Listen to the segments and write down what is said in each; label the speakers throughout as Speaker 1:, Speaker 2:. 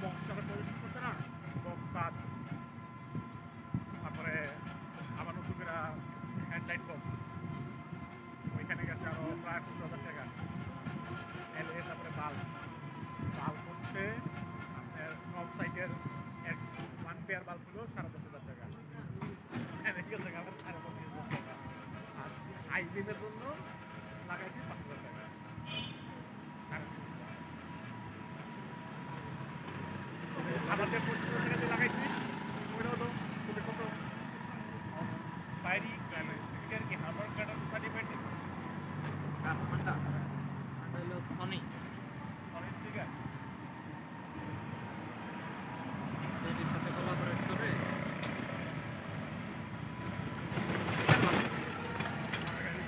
Speaker 1: Box যখন প্রবেশ করছে না, বক্স বাদ, তারপরে আবার নতুন করে হেডলাইট বক্স, ওইখানে গেছে আরো প্রায় 15,000 টাকা। এলএ তারপরে বাল্ব, বাল্ব হচ্ছে আপনার নব সাইডের এক 1 পেয়ার বাল্ব হলো 10,500 টাকা। এখানে গেছে আবার 25,000 টাকা। আর আইবিএমের জন্য লাগাইছি 5,000 টাকা। আবার যে 25,000 টাকা দিয়ে লাগাইছি ওইটা হলো খুবই কত বাইরি স্পিকার কি হার্বার কাটার সার্টিফাইড
Speaker 2: ঠান্ডা হলো সনি
Speaker 1: সনি স্পিকার
Speaker 2: যেটির সাথে কোলাবোরেট করে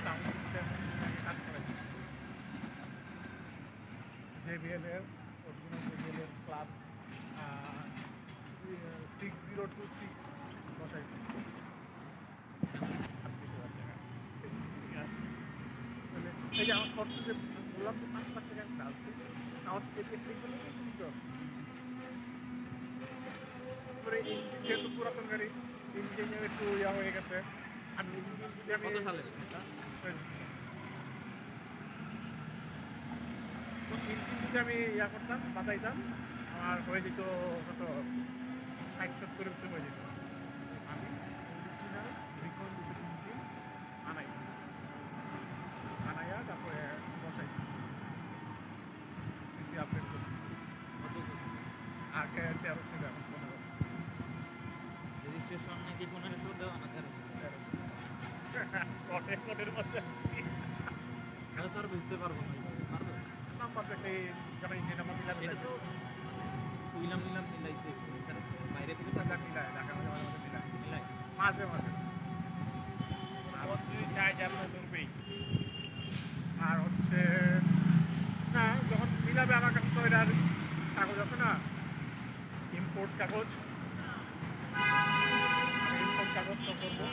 Speaker 1: সাউন্ড সিস্টেম কাজ করেছি। JBL এর অরিজিনাল JBL এর ক্লাব 6026 বসাইছি। এই যে আমার খরচ যে বললাম যে 5 লাখ টাকা আমি চালছি, আমার এগুলো কিন্তু যেহেতু পুরাতন গাড়ি, ইঞ্জিন একটু ইয়া হয়ে গেছে। আমি ইঞ্জিন যদি আমি
Speaker 2: কত সালে
Speaker 1: ইঞ্জিন যদি আমি ইয়া করতাম বাতাইতাম, আমার হয়ে যেত কত 60-70 হয়ে যেত। আমি অরিজিনাল রিকন্ডিশন ইঞ্জিন আনাই, আনাইয়া তারপরে বসাইছি, সিসি আপডেট করছি। আগে 13 ছিল, এখন 15।
Speaker 2: রেজিস্ট্রেশন নাকি 1500 দেওয়া না 1300
Speaker 1: কোটের মধ্যে
Speaker 2: আমি তো আর বুঝতে পারবো না পারবো
Speaker 1: নাম্বার দেখে যখন ইঞ্জিন নাম্বার মিলাতে
Speaker 2: সেটা তো নিলাম মিলাইছে বাইরে থেকে
Speaker 1: টাকা মিলায়, ঢাকা মাঝে মাঝে মিলায়,
Speaker 2: মিলাই
Speaker 1: মাঝে মাঝে। আবার যদি চাই যে আপনার ধরবেই। আর হচ্ছে না, যখন মিলাবে আমার কাছে তো এটার কাগজ আছে না, ইম্পোর্ট কাগজ, ইম্পোর্ট কাগজ তো করবো।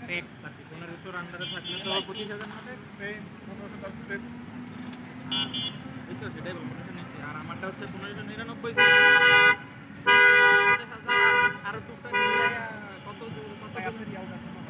Speaker 2: টেক আর কি 1500 আন্ডারে থাকলে তো 25,000 না টেক
Speaker 1: সেই 1500 সেম।
Speaker 2: এই তো সেটাই বলবো 1500 আর আমারটা হচ্ছে 1599 আর টুকটাক মিলাইয়া কত দূর কত
Speaker 1: আপনার ইয়াও আছে না?